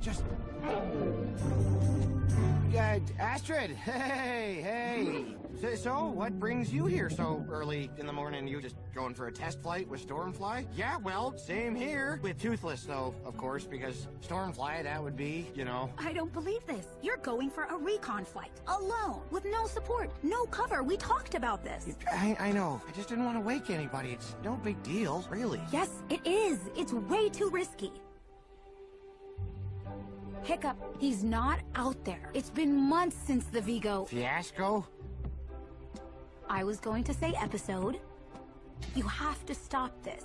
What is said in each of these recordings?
just... Astrid, hey. So, what brings you here so early in the morning? You just going for a test flight with Stormfly? Yeah, well, same here. With Toothless, though, of course, because Stormfly, that would be, you know... I don't believe this. You're going for a recon flight, alone, with no support, no cover. We talked about this. I know. I just didn't want to wake anybody. It's no big deal, really. Yes, it is. It's way too risky. Hiccup, he's not out there. It's been months since the Vigo... Fiasco? I was going to say episode. You have to stop this.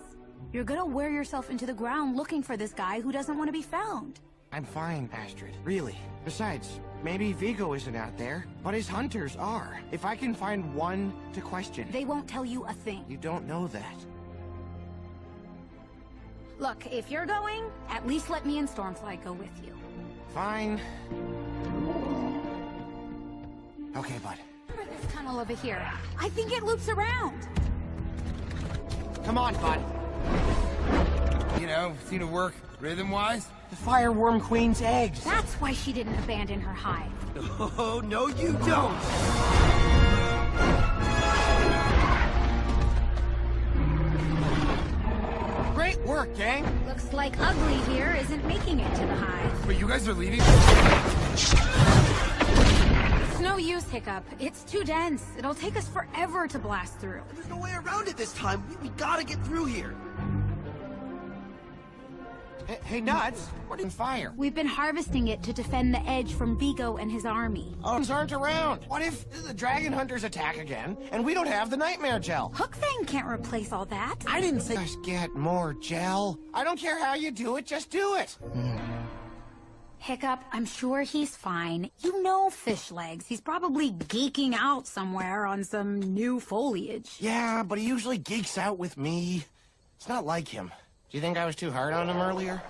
You're gonna wear yourself into the ground looking for this guy who doesn't want to be found. I'm fine, Astrid. Really. Besides, maybe Vigo isn't out there, but his hunters are. If I can find one to question... They won't tell you a thing. You don't know that. Look, if you're going, at least let me and Stormfly go with you. Fine. Okay, bud. Remember this tunnel over here? I think it loops around. Come on, bud. You know, seem to work rhythm-wise. The Fireworm Queen's eggs. That's why she didn't abandon her hive. Oh, no you don't! Great work, gang. Looks like Ugly here isn't making it to the hive. Wait, you guys are leaving? It's no use, Hiccup. It's too dense. It'll take us forever to blast through. There's no way around it this time. We gotta get through here. Hey, Nuts. What in fire? We've been harvesting it to defend the edge from Vigo and his army. Arms aren't around. What if the dragon hunters attack again, and we don't have the nightmare gel? Hookfang can't replace all that. I didn't say just get more gel. I don't care how you do it, just do it. Hiccup, I'm sure he's fine. You know Fish Legs. He's probably geeking out somewhere on some new foliage. Yeah, but he usually geeks out with me. It's not like him. Do you think I was too hard on him earlier?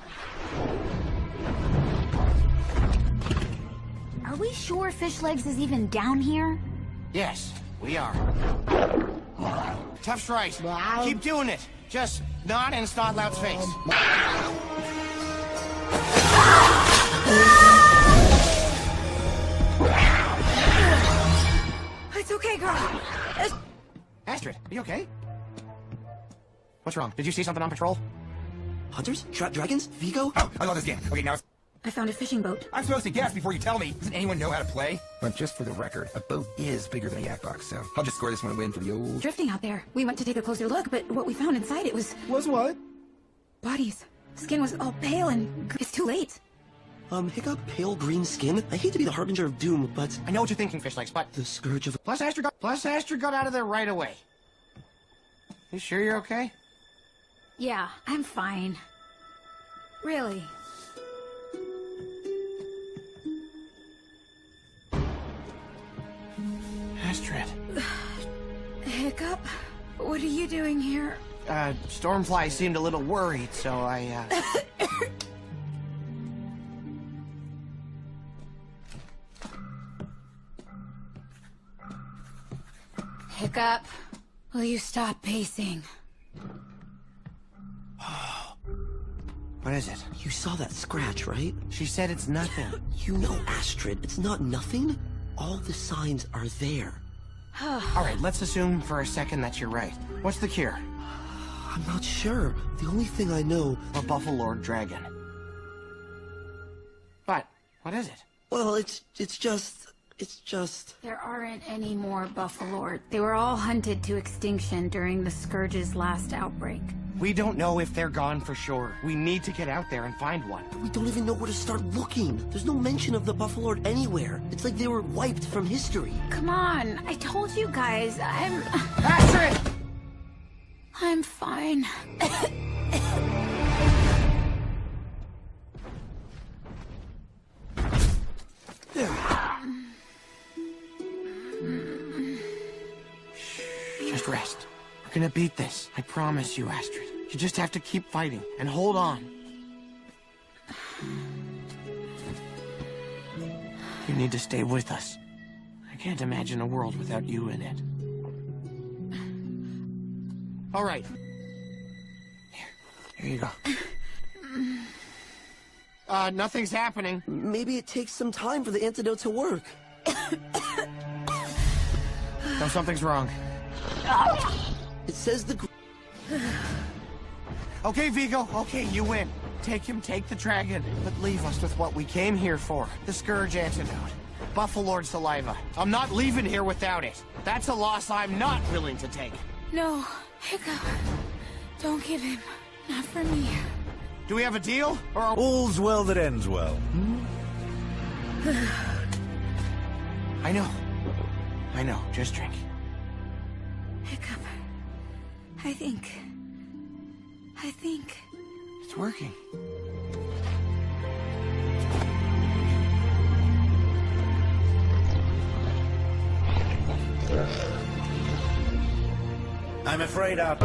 Are we sure Fish Legs is even down here? Yes, we are. Tough's right. Keep doing it. Just not in Snotlout's face. It's okay, girl. Astrid, are you okay? What's wrong? Did you see something on patrol? Hunters? Dragons? Vigo? Oh, I love this game. Okay, now I found a fishing boat. I'm supposed to guess before you tell me. Doesn't anyone know how to play? But just for the record, a boat is bigger than a yak box, so I'll just score this one and win for the old... Drifting out there. We went to take a closer look, but what we found inside it was... Was what? bodies. Skin was all pale and... It's too late. Hiccup, pale green skin? I hate to be the harbinger of doom, but... I know what you're thinking, Fish Legs, but... The scourge of... Plus Astrid got out of there right away. You sure you're okay? Yeah, I'm fine. Really. Astrid. Hiccup? What are you doing here? Stormfly seemed a little worried, so I, Hiccup, will you stop pacing? What is it? You saw that scratch, right? She said it's nothing. You know, Astrid, it's not nothing. All the signs are there. All right, let's assume for a second that you're right. What's the cure? I'm not sure. The only thing I know... A Buffalord dragon. What is it? Well, it's just... There aren't any more Buffalord. They were all hunted to extinction during the Scourge's last outbreak. We don't know if they're gone for sure. We need to get out there and find one. We don't even know where to start looking. There's no mention of the Buffalord anywhere. It's like they were wiped from history. Come on, I told you guys, Astrid! I'm fine. Just rest. We're gonna beat this. I promise you, Astrid. You just have to keep fighting and hold on. You need to stay with us. I can't imagine a world without you in it. All right. Here you go. Nothing's happening. Maybe it takes some time for the antidote to work. No, something's wrong. It says the... Okay, Vigo, okay, you win. Take him, take the dragon, but leave us with what we came here for. The Scourge antidote. Buffalord saliva. I'm not leaving here without it. That's a loss I'm not willing to take. No, Hiccup. Don't give him. Not for me. Do we have a deal? Or are... All's well that ends well. I know. Just drink. Hiccup. I think... It's working. I'm afraid our...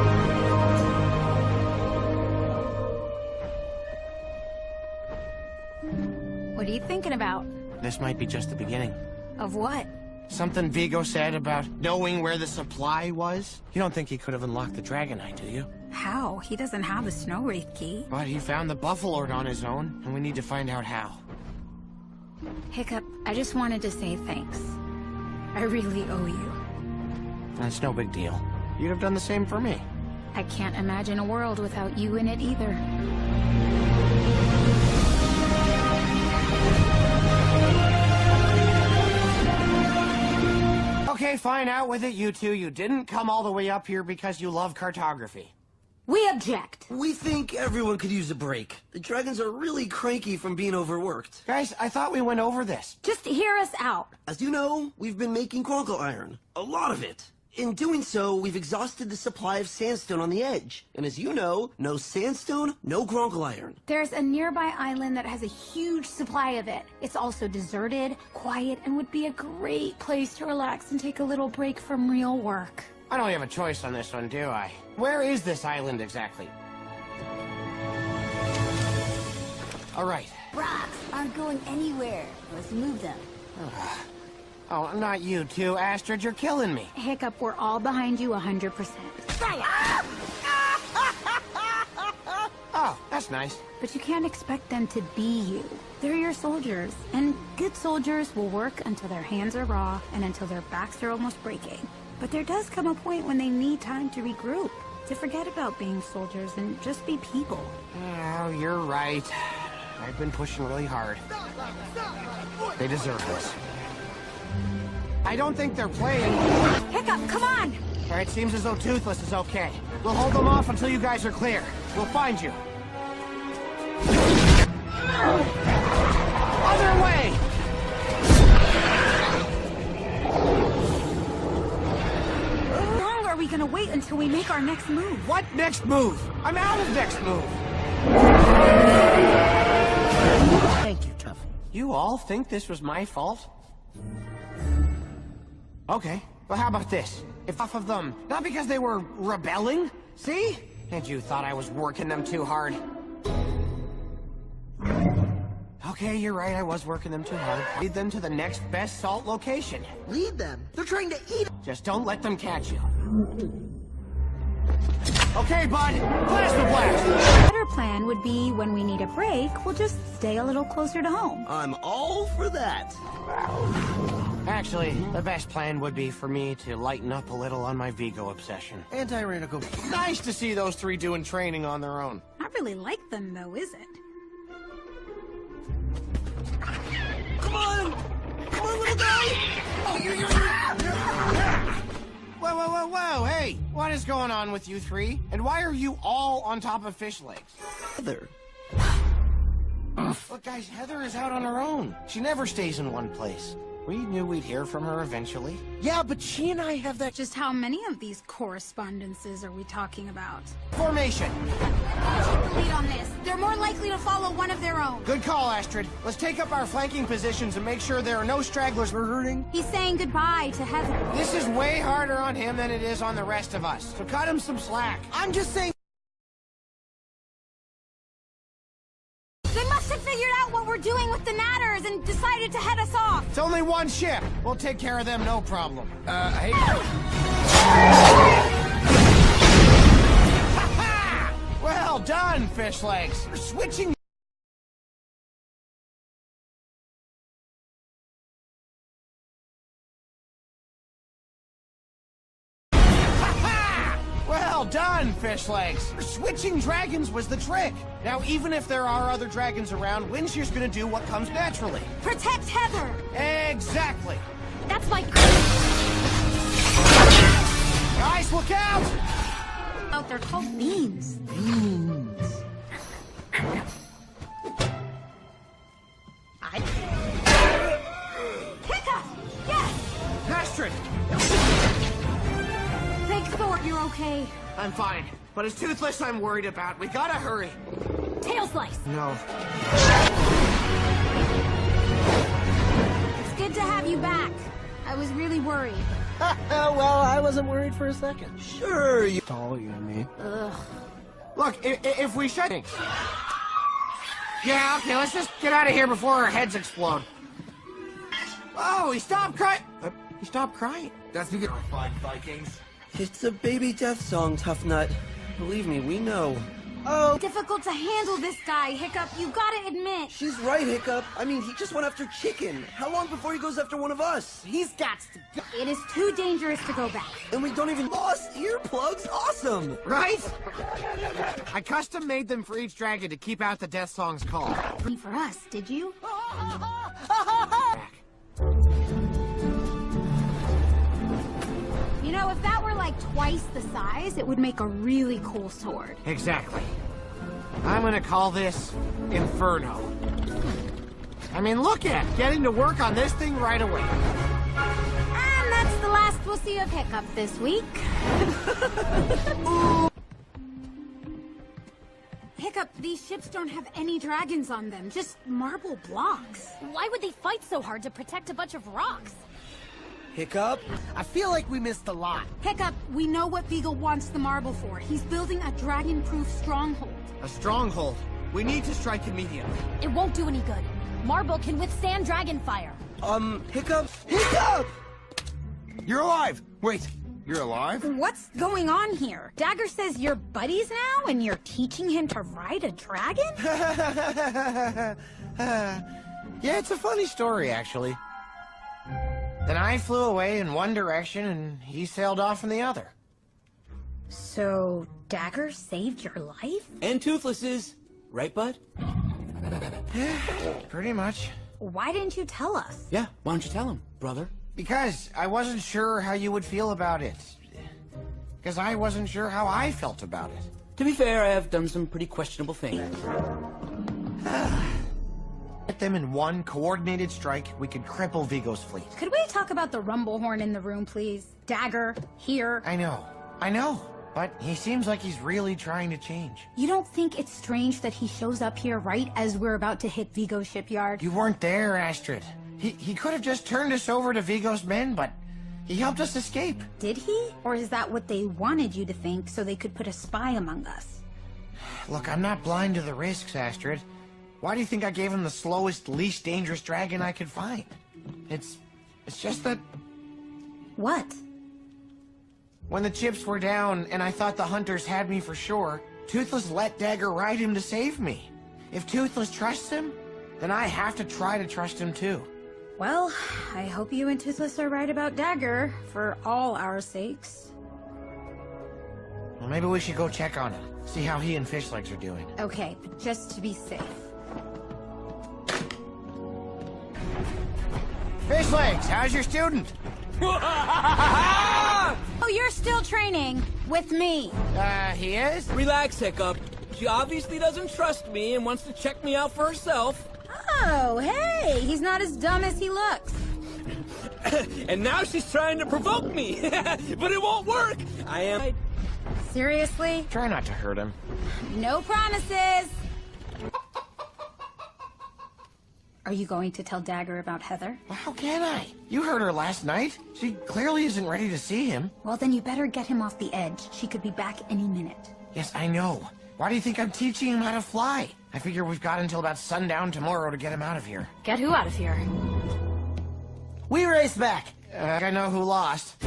What are you thinking about? This might be just the beginning. Of what? Something Vigo said about knowing where the supply was? You don't think he could have unlocked the Dragonite, do you? How? He doesn't have the Snow Wraith key. But he found the Buffalord on his own, and we need to find out how. Hiccup, I just wanted to say thanks. I really owe you. That's no big deal. You'd have done the same for me. I can't imagine a world without you in it either. Okay, fine, out with it, you two. You didn't come all the way up here because you love cartography. We object! We think everyone could use a break. The dragons are really cranky from being overworked. Guys, I thought we went over this. Just hear us out. As you know, we've been making Quankle Iron. A lot of it. In doing so, we've exhausted the supply of sandstone on the edge. And as you know, no sandstone, no Quankle Iron. There's a nearby island that has a huge supply of it. It's also deserted, quiet, and would be a great place to relax and take a little break from real work. I don't have a choice on this one, do I? Where is this island exactly? All right. Rocks aren't going anywhere. Let's move them. Oh, not you two, Astrid. You're killing me. Hiccup, we're all behind you 100%. Oh, that's nice. But you can't expect them to be you. They're your soldiers, and good soldiers will work until their hands are raw and until their backs are almost breaking. But there does come a point when they need time to regroup, to forget about being soldiers and just be people. Oh, you're right. I've been pushing really hard. They deserve this. I don't think they're playing. Hiccup, come on! All right, seems as though Toothless is okay. We'll hold them off until you guys are clear. We'll find you. Other way! How long are we gonna wait until we make our next move? What next move? I'm out of next move. Thank you, Tough. You all think this was my fault? Okay, well how about this? If half of them, not because they were rebelling, see? And you thought I was working them too hard. Okay, you're right, I was working them too hard. Lead them to the next best salt location. Lead them. They're trying to eat. Just don't let them catch you. Okay, bud, plasma blast! A better plan would be when we need a break, we'll just stay a little closer to home. I'm all for that. Actually, the best plan would be for me to lighten up a little on my Vigo obsession. And Tyrannical. Nice to see those three doing training on their own. Not really like them though, is it? Come on! Come on, little guy! Whoa, whoa, whoa, whoa, hey! What is going on with you three? And why are you all on top of fish legs? Heather. Look, guys, Heather is out on her own. She never stays in one place. We knew we'd hear from her eventually. Yeah, but she and I have that... Just how many of these correspondences are we talking about? Formation! Take the lead on this. They're more likely to follow one of their own. Good call, Astrid. Let's take up our flanking positions and make sure there are no stragglers we're hurting. He's saying goodbye to Heather. This is way harder on him than it is on the rest of us. So cut him some slack. I'm just saying... They must have figured out what we're doing with the Natters and decided to head us off. It's only one ship. We'll take care of them, no problem. Hey. Well done, fish legs. You're switching done, fish legs. Switching dragons was the trick. Now, even if there are other dragons around, Windshear's gonna do what comes naturally. Protect Heather! Exactly. That's my... Guys, look out! Oh, they're called beans. Hiccup! Yes! Astrid! Thank Thor, you're okay. I'm fine. But it's Toothless I'm worried about. We gotta hurry. Tail slice! No. It's good to have you back. I was really worried. Well, I wasn't worried for a second. Sure, you... All you and me. Look, if we shut... Yeah, okay, let's just get out of here before our heads explode. Oh, he stopped crying. He stopped crying. That's because we're fine Vikings. It's a baby death song, Tough Nut. Believe me, we know. Oh, difficult to handle this guy, Hiccup. You gotta admit. She's right, Hiccup. I mean, he just went after Chicken. How long before he goes after one of us? He's got to go. It is too dangerous to go back. And we don't even lost earplugs. Awesome. Right? I custom made them for each dragon to keep out the death song's call. For us, did you? You know, if that were like twice the size, it would make a really cool sword. Exactly. I'm gonna call this Inferno. I mean, look at getting to work on this thing right away. And that's the last we'll see of Hiccup this week. Hiccup, these ships don't have any dragons on them, just marble blocks. Why would they fight so hard to protect a bunch of rocks? Hiccup? I feel like we missed a lot. Hiccup, we know what Beagle wants the marble for. He's building a dragon-proof stronghold. A stronghold. We need to strike immediately. It won't do any good. Marble can withstand dragon fire. Hiccup? Hiccup! You're alive! Wait, you're alive? What's going on here? Dagger says you're buddies now, and you're teaching him to ride a dragon? Yeah, it's a funny story, actually. Then I flew away in one direction, and he sailed off in the other. So, Dagger saved your life? And Toothless's. Right, bud? Pretty much. Why didn't you tell us? Yeah, why don't you tell him, brother? Because I wasn't sure how you would feel about it. Because I wasn't sure how I felt about it. To be fair, I have done some pretty questionable things. Get them in one coordinated strike, we could cripple Vigo's fleet. Could we talk about the rumble horn in the room, please? Dagger, here. I know. But he seems like he's really trying to change. You don't think it's strange that he shows up here right as we're about to hit Vigo's shipyard? You weren't there, Astrid. He could have just turned us over to Vigo's men, but he helped us escape. Did he? Or is that what they wanted you to think so they could put a spy among us? Look, I'm not blind to the risks, Astrid. Why do you think I gave him the slowest, least dangerous dragon I could find? It's just that What? when the chips were down and I thought the hunters had me for sure, Toothless let Dagger ride him to save me. If Toothless trusts him, then I have to try to trust him too. Well, I hope you and Toothless are right about Dagger, for all our sakes. Well, maybe we should go check on him, see how he and Fishlegs are doing. Okay, but just to be safe. Fishlegs, how's your student? Oh, you're still training with me. He is? Relax, Hiccup. She obviously doesn't trust me and wants to check me out for herself. Oh, hey, he's not as dumb as he looks. And now she's trying to provoke me. But it won't work. I am... Seriously? Try not to hurt him. No promises. Are you going to tell Dagger about Heather? Well, how can I? You heard her last night. She clearly isn't ready to see him. Well, then you better get him off the edge. She could be back any minute. Yes, I know. Why do you think I'm teaching him how to fly? I figure we've got until about sundown tomorrow to get him out of here. Get who out of here? We race back. I know who lost.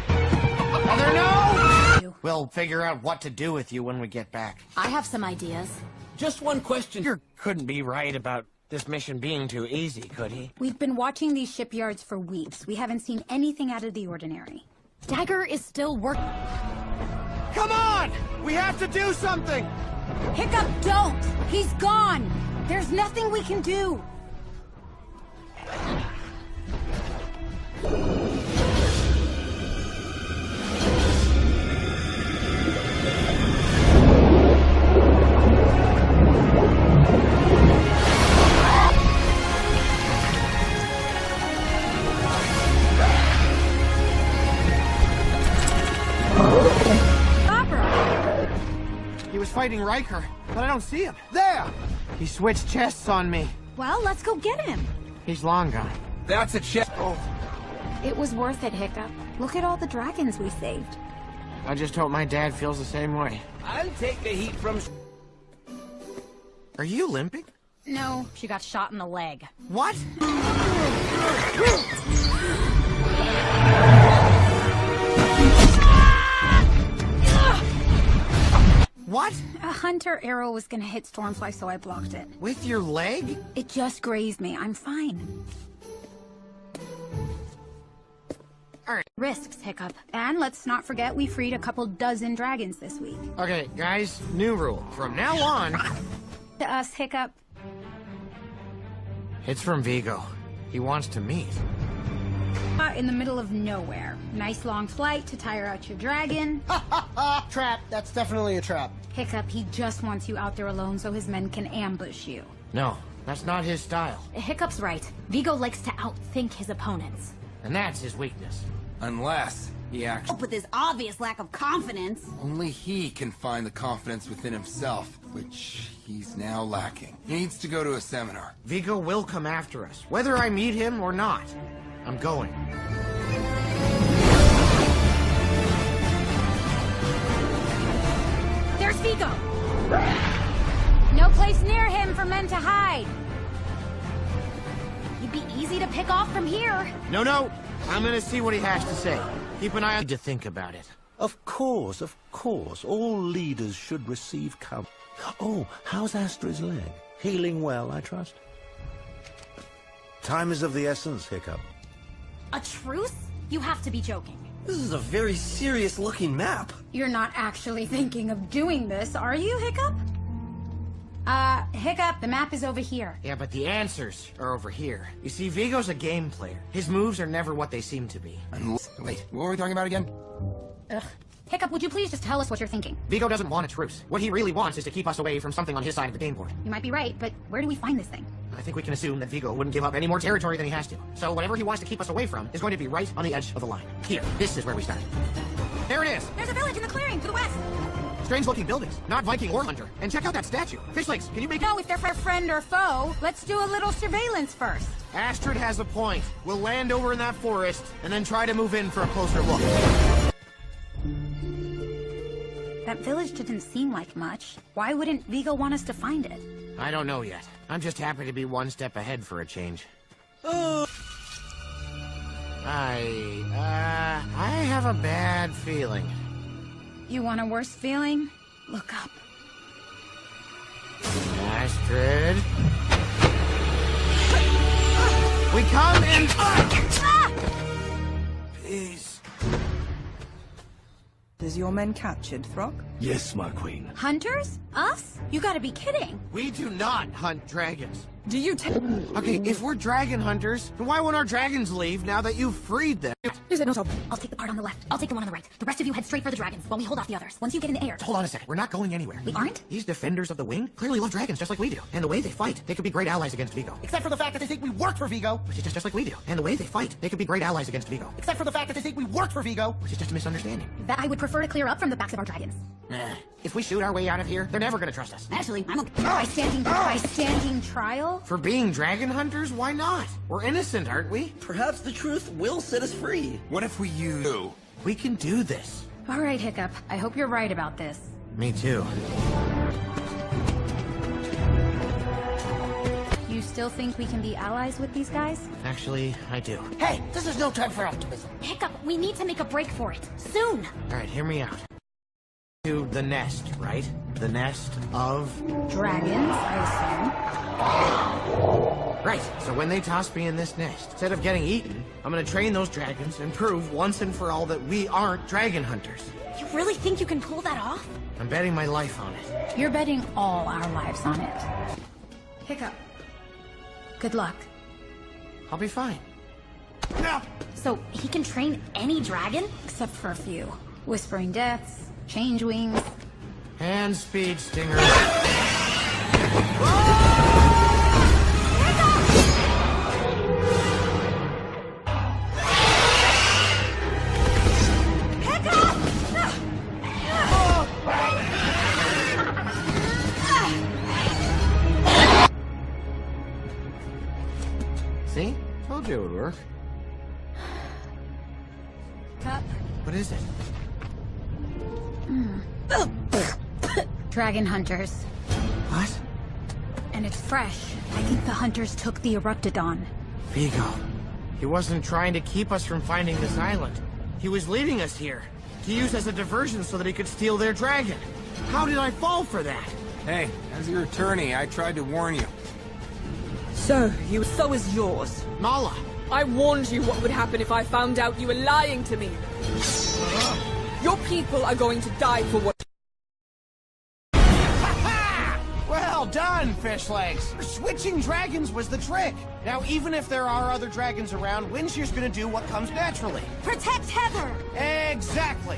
Heather, no! We'll figure out what to do with you when we get back. I have some ideas. Just one question. You couldn't be right about this mission being too easy, could he? We've been watching these shipyards for weeks. We haven't seen anything out of the ordinary. Dagger is still Come on! We have to do something! Hiccup, don't! He's gone! There's nothing we can do! He was fighting Riker, but I don't see him. There! He switched chests on me. Well, let's go get him. He's long gone. That's a chest. Oh. It was worth it, Hiccup. Look at all the dragons we saved. I just hope my dad feels the same way. I'll take the heat from... Are you limping? No, she got shot in the leg. What? What? A hunter arrow was gonna hit Stormfly, so I blocked it. With your leg? It just grazed me. I'm fine. Alright. Risks, Hiccup. And let's not forget we freed a couple dozen dragons this week. Okay, guys, new rule. From now on... To us, Hiccup. It's from Vigo. He wants to meet. In the middle of nowhere. Nice long flight to tire out your dragon. Trap. That's definitely a trap. Hiccup, he just wants you out there alone so his men can ambush you. No, that's not his style. Hiccup's right. Vigo likes to outthink his opponents. And that's his weakness. Unless he actually... With his obvious lack of confidence. Only he can find the confidence within himself, which he's now lacking. He needs to go to a seminar. Vigo will come after us, whether I meet him or not. I'm going. There's Vigo! No place near him for men to hide. He'd be easy to pick off from here. No, no. I'm gonna see what he has to say. Keep an eye on to think about it. Of course. All leaders should receive cover. Oh, how's Astra's leg? Healing well, I trust? Time is of the essence, Hiccup. A truce? You have to be joking. This is a very serious-looking map. You're not actually thinking of doing this, are you, Hiccup? Hiccup, the map is over here. Yeah, but the answers are over here. You see, Vigo's a game player. His moves are never what they seem to be. Wait, what were we talking about again? Ugh. Hiccup, would you please just tell us what you're thinking? Vigo doesn't want a truce. What he really wants is to keep us away from something on his side of the game board. You might be right, but where do we find this thing? I think we can assume that Vigo wouldn't give up any more territory than he has to. So whatever he wants to keep us away from is going to be right on the edge of the line. Here, this is where we start. There it is! There's a village in the clearing to the west! Strange-looking buildings, not Viking or Hunter. And check out that statue. Fishlegs, can you make it? No, if they're friend or foe, let's do a little surveillance first. Astrid has a point. We'll land over in that forest, and then try to move in for a closer look. That village didn't seem like much. Why wouldn't Vigo want us to find it? I don't know yet. I'm just happy to be one step ahead for a change. I have a bad feeling. You want a worse feeling? Look up. Astrid. We come in... Peace. Is your men captured, Throck? Yes, my queen. Hunters? Us? You gotta be kidding. We do not hunt dragons. Do you Okay, if we're dragon hunters, then why won't our dragons leave now that you've freed them? Is it no trouble? I'll take the part on the left. I'll take the one on the right. The rest of you head straight for the dragons while we hold off the others. Once you get in the air... Hold on a second. We're not going anywhere. We aren't? These defenders of the wing clearly love dragons just like we do. And the way they fight, they could be great allies against Vigo. Except for the fact that they think we work for Vigo. Which is just like we do. And the way they fight, they could be great allies against Vigo. Except for the fact that they think we work for Vigo. Which is just a misunderstanding. That I would prefer to clear up from the backs of our dragons. If we shoot our way out of here, they're never gonna trust us. Actually, I'm okay. By standing trial? For being dragon hunters, why not? We're innocent, aren't we? Perhaps the truth will set us free. What if we use... We can do this. All right, Hiccup. I hope you're right about this. Me too. You still think we can be allies with these guys? Actually, I do. Hey, this is no time for optimism. Hiccup, we need to make a break for it. Soon! Alright, hear me out. To the nest, right? The nest of... Dragons, I assume. Right, so when they toss me in this nest, instead of getting eaten, I'm gonna train those dragons and prove once and for all that we aren't dragon hunters. You really think you can pull that off? I'm betting my life on it. You're betting all our lives on it. Hiccup. Good luck. I'll be fine. So he can train any dragon? Except for a few. Whispering Deaths, Change Wings. And Speed Stingers. See? Told you it would work. Cup. What is it? Dragon Hunters. What? And it's fresh. I think the hunters took the Eruptodon. Vigo. He wasn't trying to keep us from finding this island. He was leading us here to use as a diversion so that he could steal their dragon. How did I fall for that? Hey, as your attorney, I tried to warn you. So is yours. Mala. I warned you what would happen if I found out you were lying to me. Your people are going to die for what... Well done, fish legs. Switching dragons was the trick. Now, even if there are other dragons around, Windshear's gonna do what comes naturally. Protect Heather! Exactly.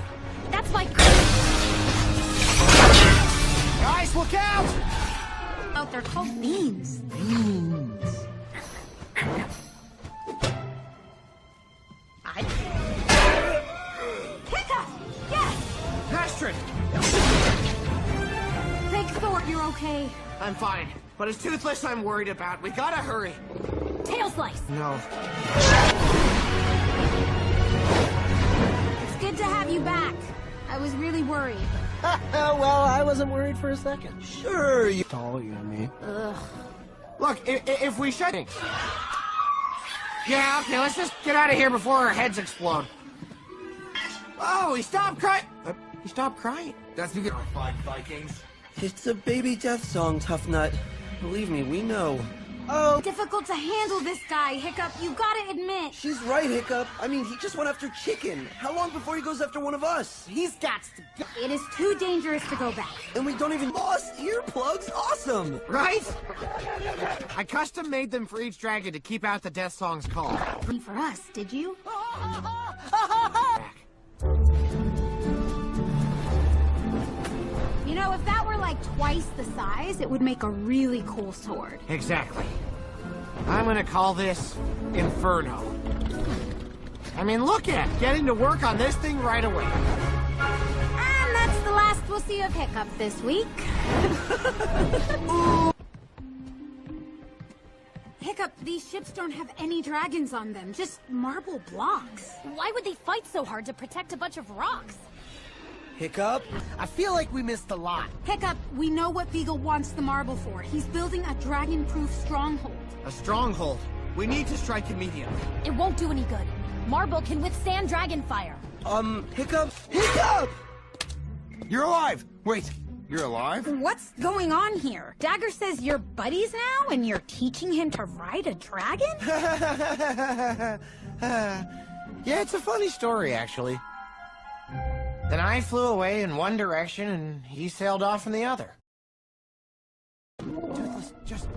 That's my... Guys, look out! Oh, they're called beans. Hiccup! Yes! Astrid! Thank Thor you're okay. I'm fine. But it's Toothless I'm worried about. We gotta hurry. Tail slice! No. It's good to have you back. I was really worried. Well, I wasn't worried for a second. Sure, you... Oh, you and me. Ugh. Look, if we shut... Yeah, okay, let's just get out of here before our heads explode. Oh, he stopped crying. He stopped crying. That's because we're fine Vikings. It's a baby death song, Tough Nut. Believe me, we know. Oh, difficult to handle this guy, Hiccup. You gotta admit. She's right, Hiccup. I mean, he just went after Chicken. How long before he goes after one of us? He's got to go. It is too dangerous to go back. And we don't even lost earplugs. Awesome! Right? I custom made them for each dragon to keep out the death song's call. For us, did you? You know, if that were like twice the size, it would make a really cool sword. Exactly. I'm gonna call this Inferno. I mean, look at getting to work on this thing right away. And that's the last we'll see of Hiccup this week. Hiccup, these ships don't have any dragons on them, just marble blocks. Why would they fight so hard to protect a bunch of rocks? Hiccup? I feel like we missed a lot. Hiccup, we know what Vigo wants the marble for. He's building a dragon-proof stronghold. A stronghold. We need to strike immediately. It won't do any good. Marble can withstand dragon fire. Hiccup? Hiccup! You're alive! Wait, you're alive? What's going on here? Dagger says you're buddies now, and you're teaching him to ride a dragon? Yeah, it's a funny story, actually. Then I flew away in one direction, and he sailed off in the other. Just...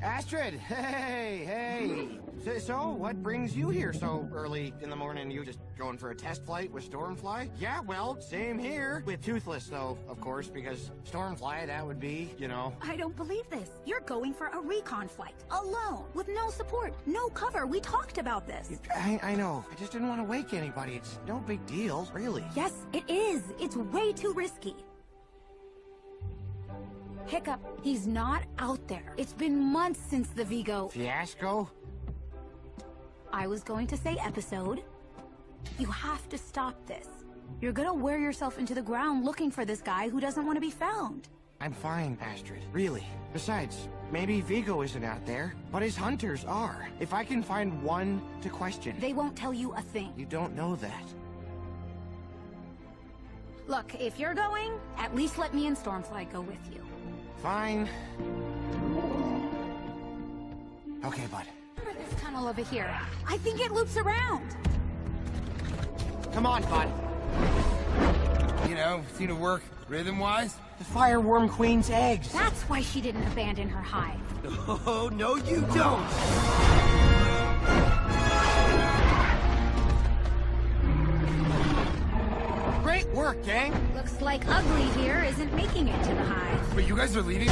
Astrid, hey. So, what brings you here so early in the morning? You just going for a test flight with Stormfly? Yeah, well, same here. With Toothless, though, of course, because Stormfly, that would be, you know... I don't believe this. You're going for a recon flight, alone, with no support, no cover. We talked about this. I know. I just didn't want to wake anybody. It's no big deal, really. Yes, it is. It's way too risky. Hiccup, he's not out there. It's been months since the Vigo... Fiasco? I was going to say episode. You have to stop this. You're gonna wear yourself into the ground looking for this guy who doesn't want to be found. I'm fine, Astrid. Really. Besides, maybe Vigo isn't out there, but his hunters are. If I can find one to question... They won't tell you a thing. You don't know that. Look, if you're going, at least let me and Stormfly go with you. Fine. Okay, bud. This tunnel over here. I think it loops around. Come on, bud. You know, seem to work rhythm-wise. The fireworm queen's eggs. That's why she didn't abandon her hive. Oh, no, you don't! Great work, gang. Looks like Ugly here isn't making it to the hive. But you guys are leaving?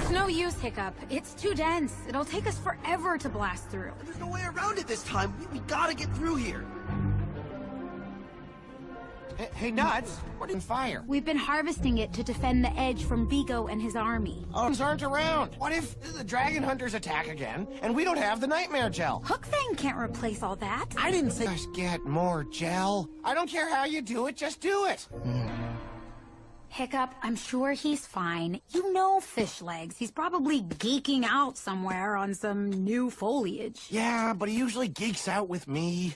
It's no use, Hiccup. It's too dense. It'll take us forever to blast through. There's no way around it this time. We gotta get through here. Hey, Nuts. What in fire? We've been harvesting it to defend the edge from Vigo and his army. Arms aren't around. What if the dragon hunters attack again, and we don't have the nightmare gel? Hookfang can't replace all that. I didn't say just get more gel. I don't care how you do it, just do it. Hiccup, I'm sure he's fine. You know Fish Legs. He's probably geeking out somewhere on some new foliage. Yeah, but he usually geeks out with me.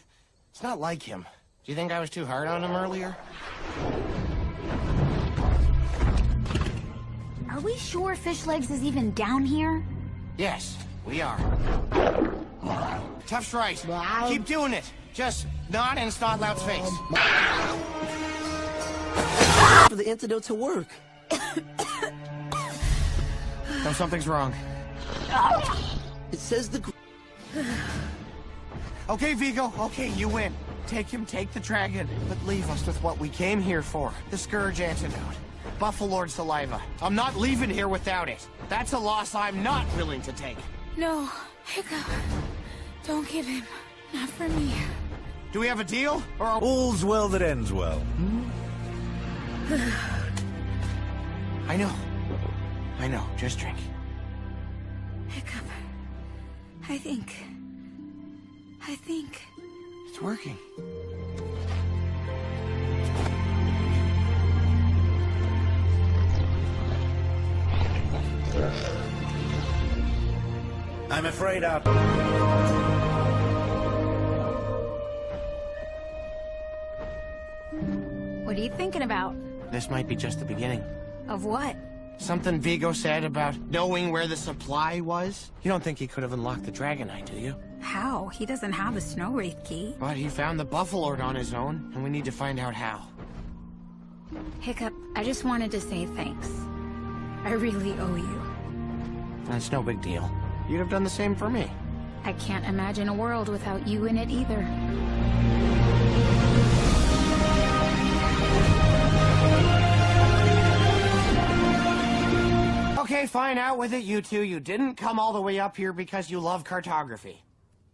It's not like him. Do you think I was too hard on him earlier? Are we sure Fish Legs is even down here? Yes, we are. Tough's right. Keep doing it. Just nod in Snotlout's face. For the antidote to work. No, something's wrong. It says the... Okay, Vigo. Okay, you win. Take him, take the dragon, but leave us with what we came here for. The Scourge antidote. Buffalord saliva. I'm not leaving here without it. That's a loss I'm not willing to take. No, Hiccup. Don't give him. Not for me. Do we have a deal? Or are... All's well that ends well. I know. Just drink. Hiccup. I think... It's working. I'm afraid our... What are you thinking about? This might be just the beginning. Of what? Something Vigo said about knowing where the supply was? You don't think he could have unlocked the Dragonite, do you? How? He doesn't have a Snow Wraith key. But he found the Buffalord on his own, and we need to find out how. Hiccup, I just wanted to say thanks. I really owe you. That's no big deal. You'd have done the same for me. I can't imagine a world without you in it either. Okay, fine, out with it, you two. You didn't come all the way up here because you love cartography.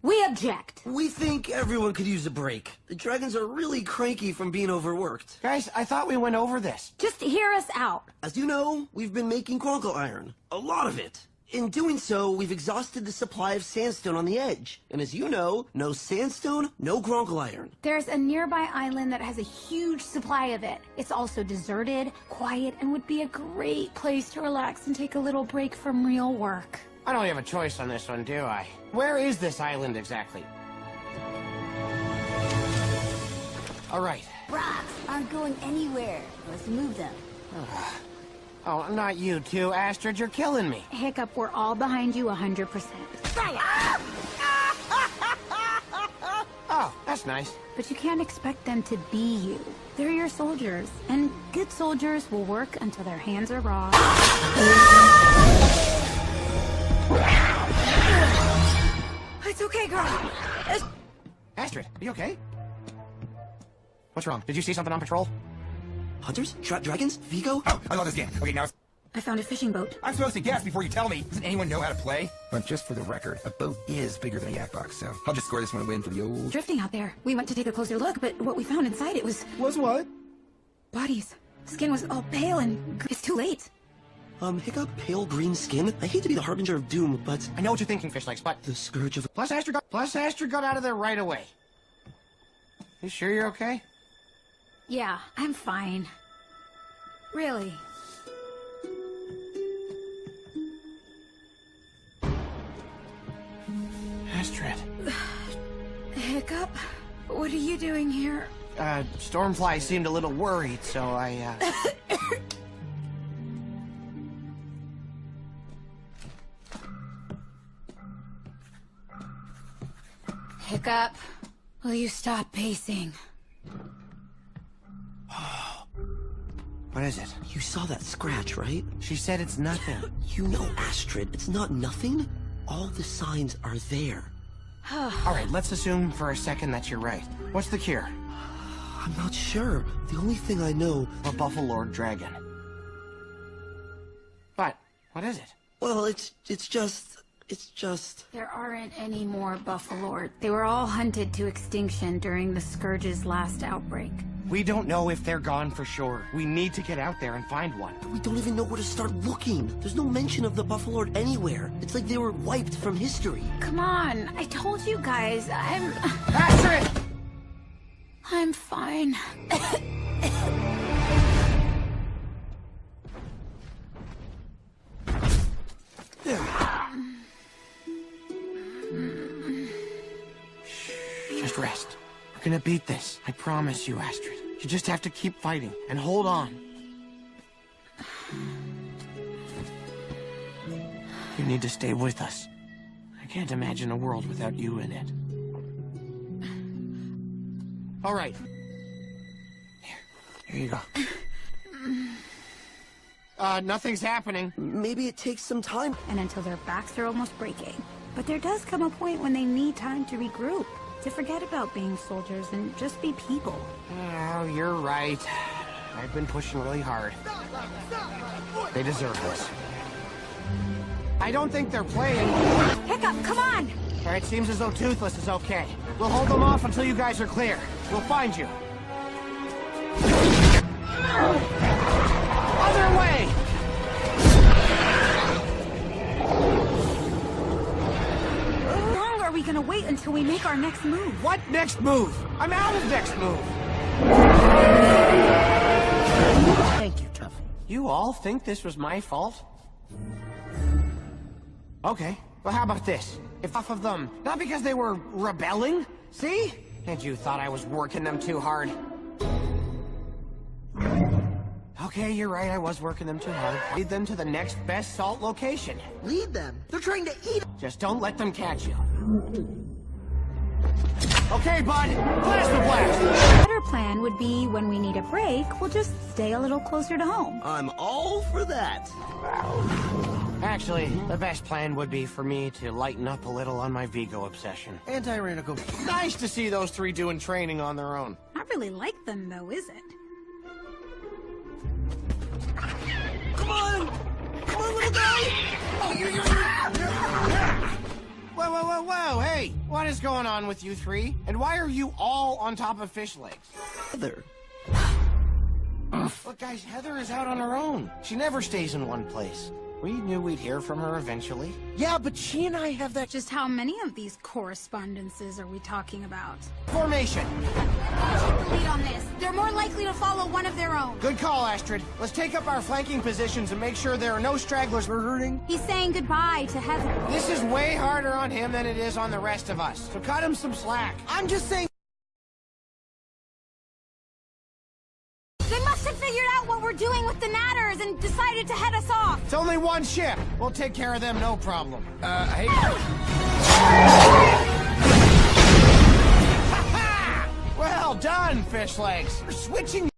We object. We think everyone could use a break. The dragons are really cranky from being overworked. Guys, I thought we went over this. Just hear us out. As you know, we've been making Quonko iron. A lot of it. In doing so, we've exhausted the supply of sandstone on the edge. And as you know, no sandstone, no Quonko iron. There's a nearby island that has a huge supply of it. It's also deserted, quiet, and would be a great place to relax and take a little break from real work. I don't have a choice on this one, do I? Where is this island exactly? All right. Rocks aren't going anywhere. Let's move them. Oh, not you two, Astrid. You're killing me. Hiccup, we're all behind you 100%. Oh, that's nice. But you can't expect them to be you. They're your soldiers, and good soldiers will work until their hands are raw. It's okay, girl. Astrid, are you okay? What's wrong? Did you see something on patrol? Hunters? Dragons? Vigo? Oh, I love this game. Okay, now I found a fishing boat. I'm supposed to guess before you tell me. Doesn't anyone know how to play? But just for the record, a boat is bigger than a yak box, so I'll just score this one and win for the old... Drifting out there. We went to take a closer look, but what we found inside it was... Was what? Bodies. Skin was all pale and... It's too late. Hiccup, pale green skin? I hate to be the harbinger of doom, but... I know what you're thinking, Fish Legs, but... The Scourge of... Plus Astrid got out of there right away. You sure you're okay? Yeah, I'm fine. Really. Astrid. Hiccup? What are you doing here? Stormfly seemed a little worried, so I, Hiccup, will you stop pacing? What is it? You saw that scratch, right? She said it's nothing. You know, Astrid, it's not nothing. All the signs are there. All right, let's assume for a second that you're right. What's the cure? I'm not sure. The only thing I know... A Buffalord dragon. What is it? Well, it's just... There aren't any more Buffalord. They were all hunted to extinction during the Scourge's last outbreak. We don't know if they're gone for sure. We need to get out there and find one. We don't even know where to start looking. There's no mention of the Buffalord anywhere. It's like they were wiped from history. Come on, I told you guys, Astrid! I'm fine. Just rest. We're gonna beat this. I promise you, Astrid. You just have to keep fighting and hold on. You need to stay with us. I can't imagine a world without you in it. All right. Here you go. Nothing's happening. Maybe it takes some time. And until their backs are almost breaking. But there does come a point when they need time to regroup, to forget about being soldiers and just be people. Oh, you're right. I've been pushing really hard. They deserve this. I don't think they're playing. Hiccup, come on! All right, seems as though Toothless is okay. We'll hold them off until you guys are clear. We'll find you. Other way! How long are we gonna wait until we make our next move? What next move? I'm out of next move! Thank you, Tough. You all think this was my fault? Okay, well how about this? If half of them, not because they were rebelling, see? And you thought I was working them too hard. Okay, you're right, I was working them too hard. Lead them to the next best salt location. Lead them. They're trying to eat. Just don't let them catch you. Okay, bud, plasma blast! A better plan would be when we need a break, we'll just stay a little closer to home. I'm all for that. Actually, the best plan would be for me to lighten up a little on my Vigo obsession. Anti-tyrannical. Nice to see those three doing training on their own. Not really like them though, is it? Come on! Come on, little guy! Whoa, whoa, whoa, whoa, hey! What is going on with you three? And why are you all on top of fish legs? Heather. Look, guys, Heather is out on her own. She never stays in one place. We knew we'd hear from her eventually. Yeah, but she and I have that... Just how many of these correspondences are we talking about? Formation! Take the lead on this. They're more likely to follow one of their own. Good call, Astrid. Let's take up our flanking positions and make sure there are no stragglers we're hurting. He's saying goodbye to Heather. This is way harder on him than it is on the rest of us, so cut him some slack. I'm just saying... They must have figured out what we're doing with the Natters and decided to head us off. It's only one ship. We'll take care of them, no problem. Hey. Well done, fish legs. We're switching...